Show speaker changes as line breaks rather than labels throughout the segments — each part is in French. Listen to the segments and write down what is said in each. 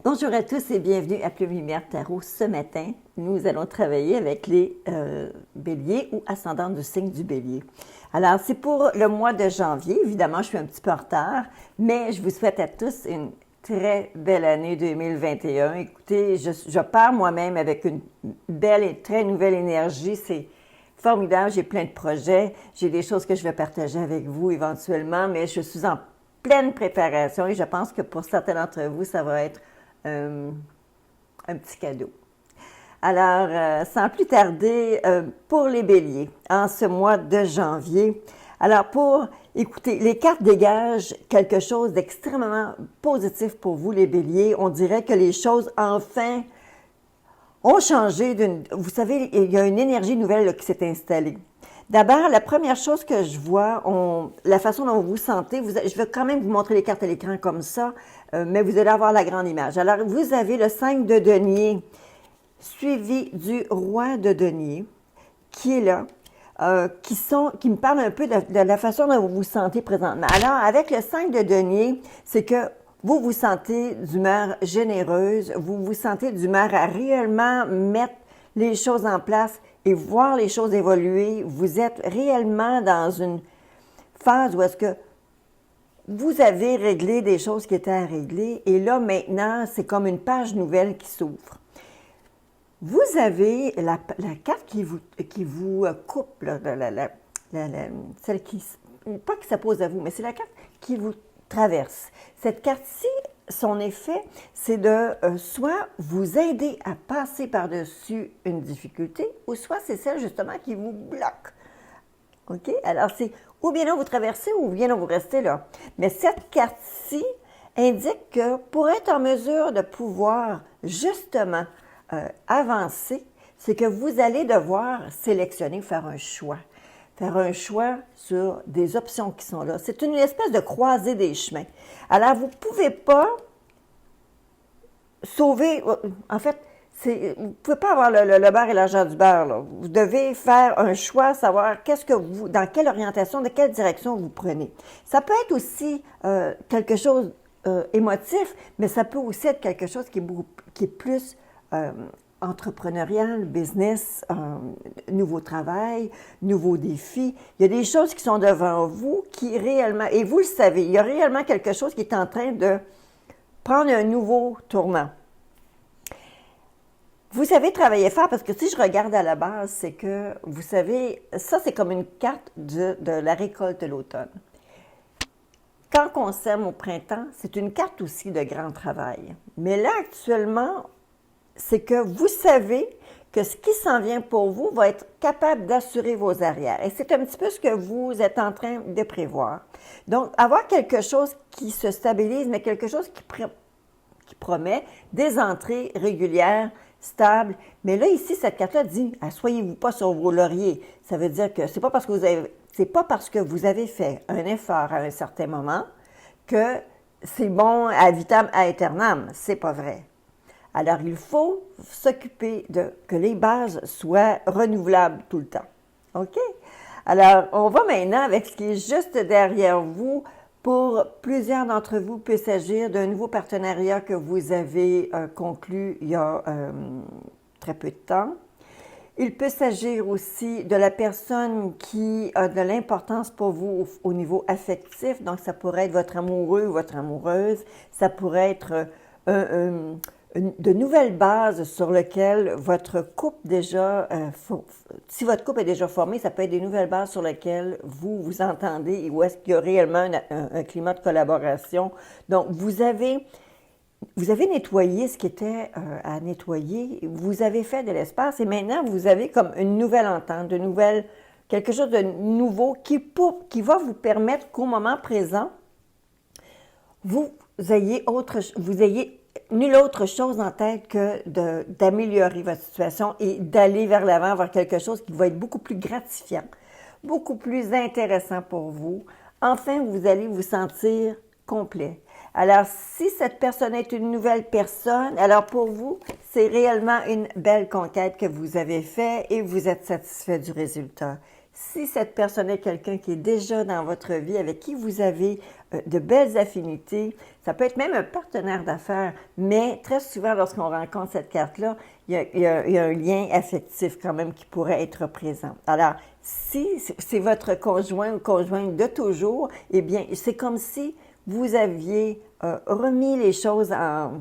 Bonjour à tous et bienvenue à Plume Lumière Tarot. Ce matin, nous allons travailler avec les béliers ou ascendants du signe du bélier. Alors, c'est pour le mois de janvier. Évidemment, je suis un petit peu en retard, mais je vous souhaite à tous une très belle année 2021. Écoutez, je pars moi-même avec une belle et très nouvelle énergie. C'est formidable. J'ai plein de projets. J'ai des choses que je vais partager avec vous éventuellement, mais je suis en pleine préparation et je pense que pour certains d'entre vous, ça va être un petit cadeau. Alors, sans plus tarder, pour les béliers, en ce mois de janvier, écoutez, les cartes dégagent quelque chose d'extrêmement positif pour vous, les béliers. On dirait que les choses, enfin, ont changé. Vous savez, il y a une énergie nouvelle là, qui s'est installée. D'abord, la première chose que je vois, la façon dont vous vous sentez, je vais quand même vous montrer les cartes à l'écran comme ça, mais vous allez avoir la grande image. Alors, vous avez le 5 de denier, suivi du roi de denier, qui est là, qui me parle un peu de la façon dont vous vous sentez présentement. Alors, avec le 5 de denier, c'est que vous vous sentez d'humeur généreuse, vous vous sentez d'humeur à réellement mettre les choses en place et voir les choses évoluer. Vous êtes réellement dans une phase où est-ce que vous avez réglé des choses qui étaient à régler et là, maintenant, c'est comme une page nouvelle qui s'ouvre. Vous avez la carte qui vous coupe, là, celle qui, pas qui s'oppose à vous, mais c'est la carte qui vous traverse. Cette carte-ci, son effet, c'est de soit vous aider à passer par-dessus une difficulté, ou soit c'est celle justement qui vous bloque. OK? Alors, c'est ou bien là vous traversez, ou bien là vous restez là. Mais cette carte-ci indique que pour être en mesure de pouvoir justement avancer, c'est que vous allez devoir sélectionner, faire un choix. Faire un choix sur des options qui sont là. C'est une espèce de croisée des chemins. Alors, vous ne pouvez pas sauver... En fait, vous ne pouvez pas avoir le beurre et l'argent du beurre. Là. Vous devez faire un choix, savoir dans quelle orientation, de quelle direction vous prenez. Ça peut être aussi quelque chose émotif, mais ça peut aussi être quelque chose qui est plus entrepreneurial, business, nouveau travail, nouveaux défis. Il y a des choses qui sont devant vous qui réellement, et vous le savez, il y a réellement quelque chose qui est en train de prendre un nouveau tournant. Vous savez travailler fort parce que si je regarde à la base, c'est que, vous savez, ça c'est comme une carte de la récolte de l'automne. Quand on sème au printemps, c'est une carte aussi de grand travail. Mais là, actuellement, c'est que vous savez que ce qui s'en vient pour vous va être capable d'assurer vos arrières. Et c'est un petit peu ce que vous êtes en train de prévoir. Donc, avoir quelque chose qui se stabilise, mais quelque chose qui promet des entrées régulières, stables. Mais là, ici, cette carte-là dit, assoyez-vous pas sur vos lauriers. Ça veut dire que c'est pas parce que vous avez fait un effort à un certain moment que c'est bon à vitam aeternam. C'est pas vrai. Alors, il faut s'occuper que les bases soient renouvelables tout le temps. OK? Alors, on va maintenant avec ce qui est juste derrière vous. Pour plusieurs d'entre vous, il peut s'agir d'un nouveau partenariat que vous avez conclu il y a très peu de temps. Il peut s'agir aussi de la personne qui a de l'importance pour vous au niveau affectif. Donc, ça pourrait être votre amoureux ou votre amoureuse. Ça pourrait être de nouvelles bases sur lesquelles votre couple déjà, si votre couple est déjà formé, ça peut être des nouvelles bases sur lesquelles vous vous entendez et où est-ce qu'il y a réellement un climat de collaboration. Donc, vous avez nettoyé ce qui était à nettoyer, vous avez fait de l'espace et maintenant, vous avez comme une nouvelle entente, quelque chose de nouveau qui va vous permettre qu'au moment présent, vous ayez nulle autre chose en tête que d'améliorer votre situation et d'aller vers l'avant, vers quelque chose qui va être beaucoup plus gratifiant, beaucoup plus intéressant pour vous. Enfin, vous allez vous sentir complet. Alors, si cette personne est une nouvelle personne, alors pour vous, c'est réellement une belle conquête que vous avez faite et vous êtes satisfait du résultat. Si cette personne est quelqu'un qui est déjà dans votre vie, avec qui vous avez de belles affinités, ça peut être même un partenaire d'affaires, mais très souvent, lorsqu'on rencontre cette carte-là, il y a un lien affectif quand même qui pourrait être présent. Alors, si c'est votre conjoint ou conjointe de toujours, eh bien, c'est comme si vous aviez remis les choses en...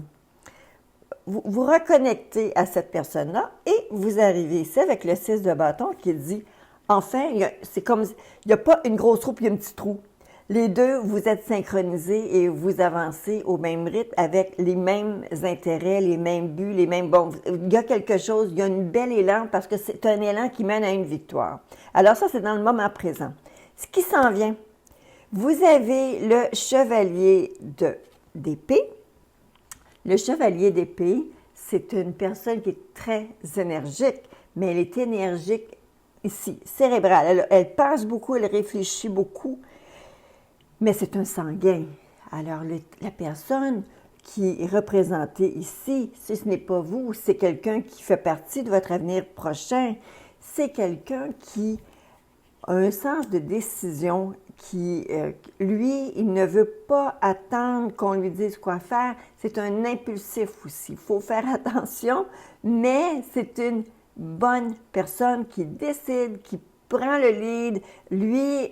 Vous reconnectez à cette personne-là et vous arrivez ici avec le 6 de bâton qui dit, enfin, c'est comme, il n'y a pas une grosse roue puis un petit trou. Les deux, vous êtes synchronisés et vous avancez au même rythme avec les mêmes intérêts, les mêmes buts, les mêmes... Bon, il y a quelque chose, il y a une belle élan parce que c'est un élan qui mène à une victoire. Alors ça, c'est dans le moment présent. Ce qui s'en vient, vous avez le chevalier d'épée. Le chevalier d'épée, c'est une personne qui est très énergique, mais elle est énergique ici, cérébrale. Elle pense beaucoup, elle réfléchit beaucoup, mais c'est un sanguin. Alors, la personne qui est représentée ici, si ce n'est pas vous, c'est quelqu'un qui fait partie de votre avenir prochain. C'est quelqu'un qui a un sens de décision qui, lui, il ne veut pas attendre qu'on lui dise quoi faire. C'est un impulsif aussi. Il faut faire attention, mais c'est une bonne personne qui décide, qui prend le lead. Lui,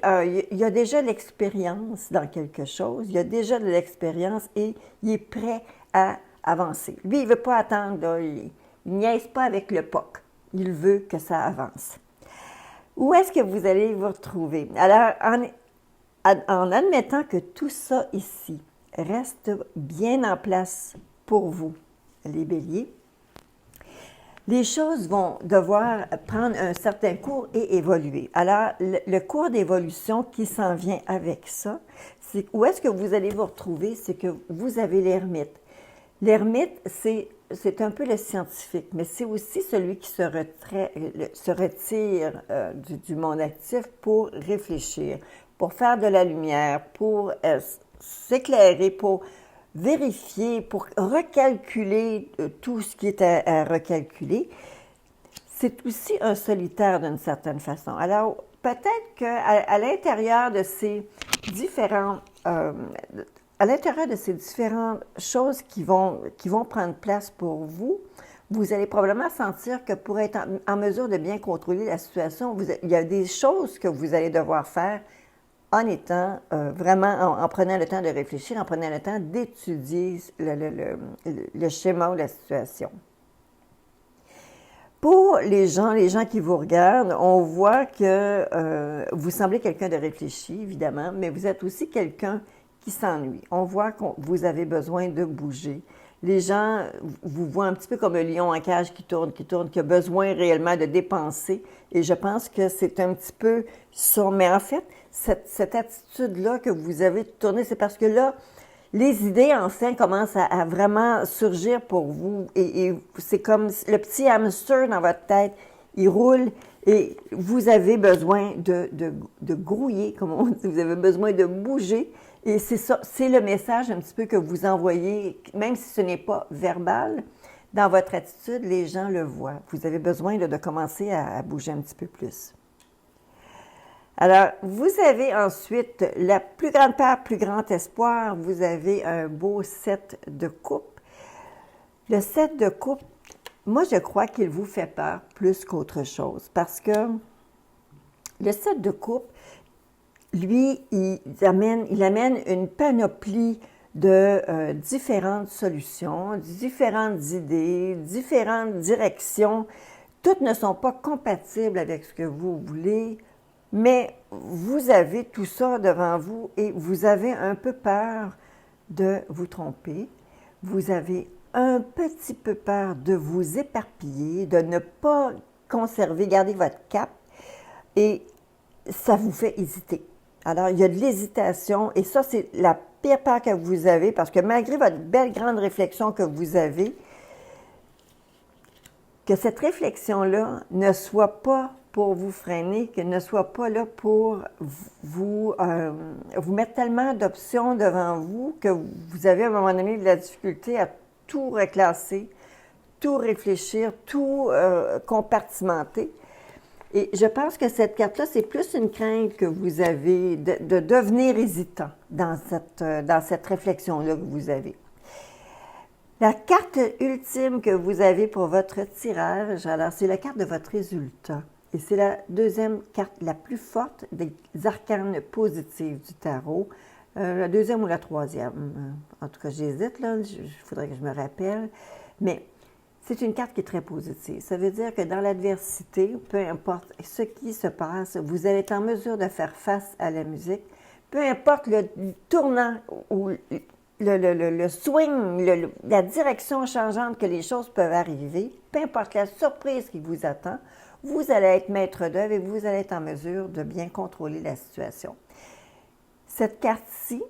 il a déjà l'expérience dans quelque chose, il a déjà de l'expérience et il est prêt à avancer. Lui, il ne veut pas attendre, là, il ne niaise pas avec le POC. Il veut que ça avance. Où est-ce que vous allez vous retrouver? Alors, en admettant que tout ça ici reste bien en place pour vous, les béliers, les choses vont devoir prendre un certain cours et évoluer. Alors, le cours d'évolution qui s'en vient avec ça, c'est où est-ce que vous allez vous retrouver? C'est que vous avez l'ermite. L'ermite, c'est un peu le scientifique, mais c'est aussi celui qui se retire du monde actif pour réfléchir, pour faire de la lumière, pour s'éclairer, pour vérifier, pour recalculer tout ce qui est à recalculer. C'est aussi un solitaire d'une certaine façon. Alors, peut-être qu'à l'intérieur de ces différentes choses qui vont prendre place pour vous, vous allez probablement sentir que pour être en mesure de bien contrôler la situation, il y a des choses que vous allez devoir faire en étant vraiment, en prenant le temps de réfléchir, en prenant le temps d'étudier le schéma ou la situation. Pour les gens qui vous regardent, on voit que vous semblez quelqu'un de réfléchi, évidemment, mais vous êtes aussi quelqu'un qui s'ennuie. On voit que vous avez besoin de bouger. Les gens vous voient un petit peu comme un lion en cage qui tourne, qui a besoin réellement de dépenser. Et je pense que c'est un petit peu ça. Mais en fait, cette attitude-là que vous avez tournée, c'est parce que là, les idées, enfin, commencent à vraiment surgir pour vous. Et c'est comme le petit hamster dans votre tête. Il roule et vous avez besoin de grouiller, comme on dit. Vous avez besoin de bouger. Et c'est ça, c'est le message un petit peu que vous envoyez, même si ce n'est pas verbal. Dans votre attitude, les gens le voient. Vous avez besoin de commencer à bouger un petit peu plus. Alors, vous avez ensuite la plus grande peur, plus grand espoir. Vous avez un beau 7 de coupe. Le 7 de coupe, moi, je crois qu'il vous fait peur plus qu'autre chose parce que le 7 de coupe, lui, il amène une panoplie de différentes solutions, différentes idées, différentes directions. Toutes ne sont pas compatibles avec ce que vous voulez, mais vous avez tout ça devant vous et vous avez un peu peur de vous tromper. Vous avez un petit peu peur de vous éparpiller, de ne pas garder votre cap et ça vous fait hésiter. Alors, il y a de l'hésitation et ça, c'est la pire peur que vous avez parce que malgré votre belle grande réflexion que vous avez, que cette réflexion-là ne soit pas pour vous freiner, qu'elle ne soit pas là pour vous mettre tellement d'options devant vous que vous avez à un moment donné de la difficulté à tout reclasser, tout réfléchir, tout compartimenter. Et je pense que cette carte-là, c'est plus une crainte que vous avez de devenir hésitant dans cette réflexion-là que vous avez. La carte ultime que vous avez pour votre tirage, alors c'est la carte de votre résultat. Et c'est la deuxième carte la plus forte des arcanes positives du tarot. La deuxième ou la troisième. En tout cas, j'hésite, là. Il faudrait que je me rappelle. Mais c'est une carte qui est très positive. Ça veut dire que dans l'adversité, peu importe ce qui se passe, vous allez être en mesure de faire face à la musique. Peu importe le tournant ou le swing, la direction changeante que les choses peuvent arriver, peu importe la surprise qui vous attend, vous allez être maître d'œuvre et vous allez être en mesure de bien contrôler la situation. Cette carte-ci,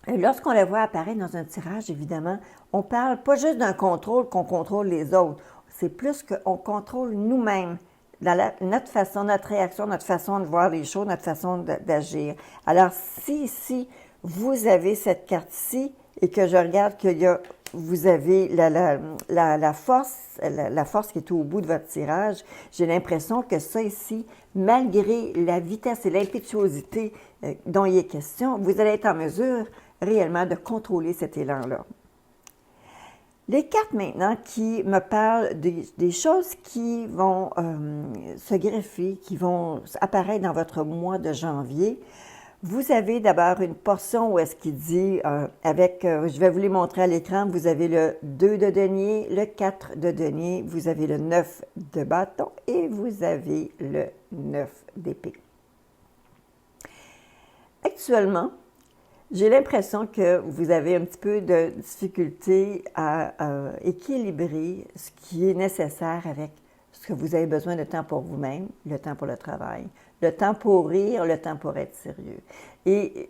lorsqu'on la voit apparaître dans un tirage, évidemment, on ne parle pas juste d'un contrôle qu'on contrôle les autres. C'est plus qu'on contrôle nous-mêmes, dans notre façon, notre réaction, notre façon de voir les choses, notre façon d'agir. Alors, si vous avez cette carte-ci et que je regarde vous avez la force qui est au bout de votre tirage, j'ai l'impression que ça ici, malgré la vitesse et l'impétuosité dont il est question, vous allez être en mesure réellement de contrôler cet élan-là. Les cartes maintenant qui me parlent des choses qui vont se greffer, qui vont apparaître dans votre mois de janvier. Vous avez d'abord une portion où est-ce qu'il dit, je vais vous les montrer à l'écran, vous avez le 2 de denier, le 4 de denier, vous avez le 9 de bâton et vous avez le 9 d'épée. Actuellement, j'ai l'impression que vous avez un petit peu de difficulté à équilibrer ce qui est nécessaire avec ce que vous avez besoin de temps pour vous-même, le temps pour le travail, le temps pour rire, le temps pour être sérieux. Et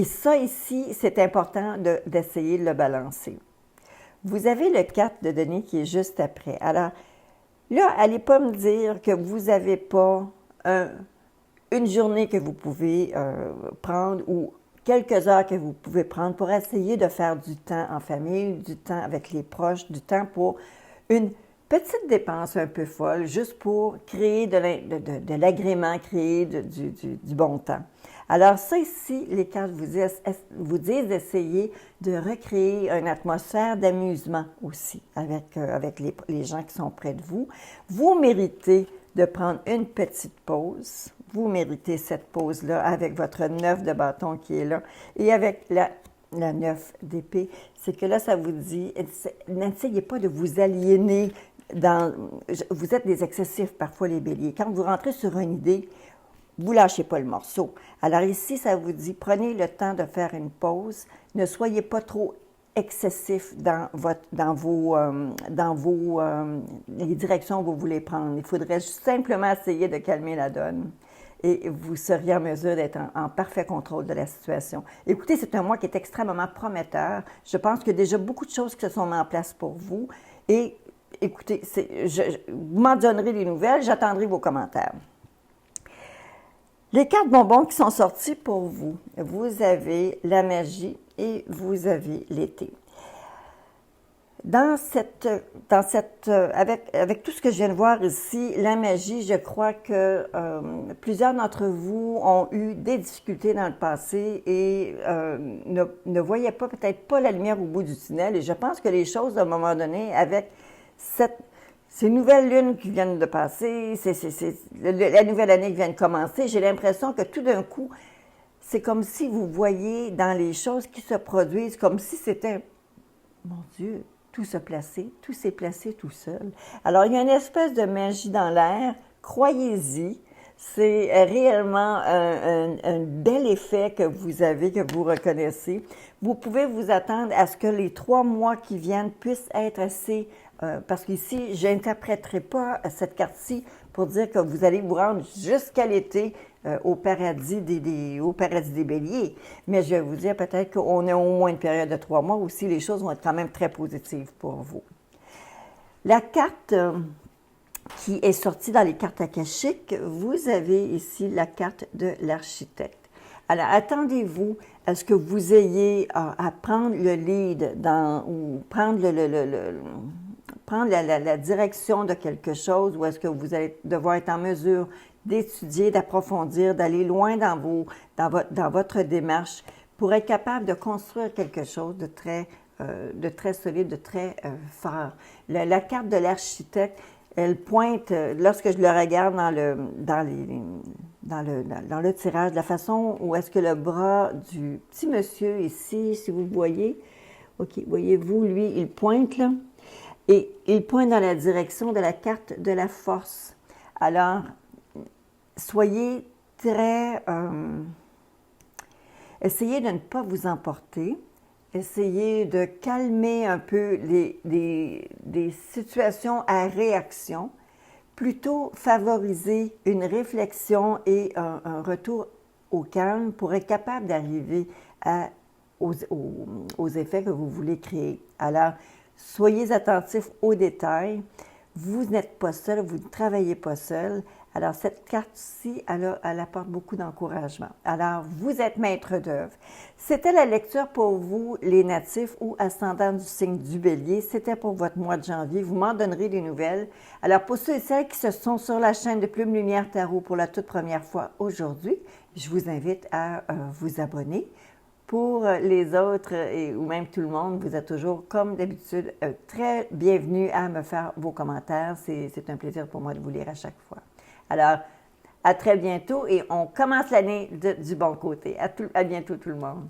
ça ici, c'est important d'essayer de le balancer. Vous avez le 4 de denier qui est juste après. Alors, là, allez pas me dire que vous n'avez pas une journée que vous pouvez prendre ou quelques heures que vous pouvez prendre pour essayer de faire du temps en famille, du temps avec les proches, du temps pour une petite dépense un peu folle, juste pour créer de l'agrément, créer du bon temps. Alors ça ici, les cartes vous disent d'essayer de recréer une atmosphère d'amusement aussi avec les gens qui sont près de vous. Vous méritez de prendre une petite pause. Vous méritez cette pause-là avec votre 9 de bâton qui est là et avec la 9 d'épée. C'est que là, ça vous dit, n'essayez pas de vous aliéner vous êtes des excessifs parfois, les béliers. Quand vous rentrez sur une idée, vous lâchez pas le morceau. Alors ici, ça vous dit, prenez le temps de faire une pause. Ne soyez pas trop excessif dans les directions que vous voulez prendre. Il faudrait simplement essayer de calmer la donne et vous seriez en mesure d'être en parfait contrôle de la situation. Écoutez, c'est un mois qui est extrêmement prometteur. Je pense qu'il y a déjà beaucoup de choses qui se sont mises en place pour vous et écoutez, vous m'en donnerez des nouvelles, j'attendrai vos commentaires. Les cartes bonbons qui sont sorties pour vous, vous avez la magie et vous avez l'été. Avec tout ce que je viens de voir ici, la magie, je crois que plusieurs d'entre vous ont eu des difficultés dans le passé et ne voyaient peut-être pas la lumière au bout du tunnel. Et je pense que les choses, à un moment donné, avec ces nouvelles lunes qui viennent de passer, la nouvelle année qui vient de commencer, j'ai l'impression que tout d'un coup, c'est comme si vous voyez dans les choses qui se produisent, comme si c'était, mon Dieu, tout s'est placé tout seul. Alors, il y a une espèce de magie dans l'air, croyez-y, c'est réellement un bel effet que vous avez, que vous reconnaissez. Vous pouvez vous attendre à ce que les 3 mois qui viennent puissent être assez... parce qu'ici, je n'interpréterai pas cette carte-ci pour dire que vous allez vous rendre jusqu'à l'été au paradis des béliers. Mais je vais vous dire peut-être qu'on a au moins une période de 3 mois où aussi les choses vont être quand même très positives pour vous. La carte qui est sortie dans les cartes akashiques, vous avez ici la carte de l'architecte. Alors, attendez-vous à ce que vous ayez à prendre le lead ou prendre prendre la direction de quelque chose ou est-ce que vous allez devoir être en mesure d'étudier, d'approfondir, d'aller loin dans votre démarche pour être capable de construire quelque chose de très solide, de très fort. La carte de l'architecte, elle pointe, lorsque je le regarde dans le tirage, la façon où est-ce que le bras du petit monsieur ici, si vous voyez, OK, voyez-vous, lui, il pointe là, et il pointe dans la direction de la carte de la force. Alors, soyez très... essayez de ne pas vous emporter. Essayez de calmer un peu des situations à réaction. Plutôt favoriser une réflexion et un retour au calme pour être capable d'arriver aux effets que vous voulez créer. Alors, soyez attentifs aux détails. Vous n'êtes pas seul, vous ne travaillez pas seul. Alors, cette carte-ci, elle apporte beaucoup d'encouragement. Alors, vous êtes maître d'œuvre. C'était la lecture pour vous, les natifs ou ascendants du signe du Bélier. C'était pour votre mois de janvier. Vous m'en donnerez des nouvelles. Alors, pour ceux et celles qui se sont sur la chaîne de Plume Lumière Tarot pour la toute première fois aujourd'hui, je vous invite à vous abonner. Pour les autres ou même tout le monde, vous êtes toujours, comme d'habitude, très bienvenus à me faire vos commentaires. C'est un plaisir pour moi de vous lire à chaque fois. Alors, à très bientôt et on commence l'année du bon côté. À bientôt tout le monde.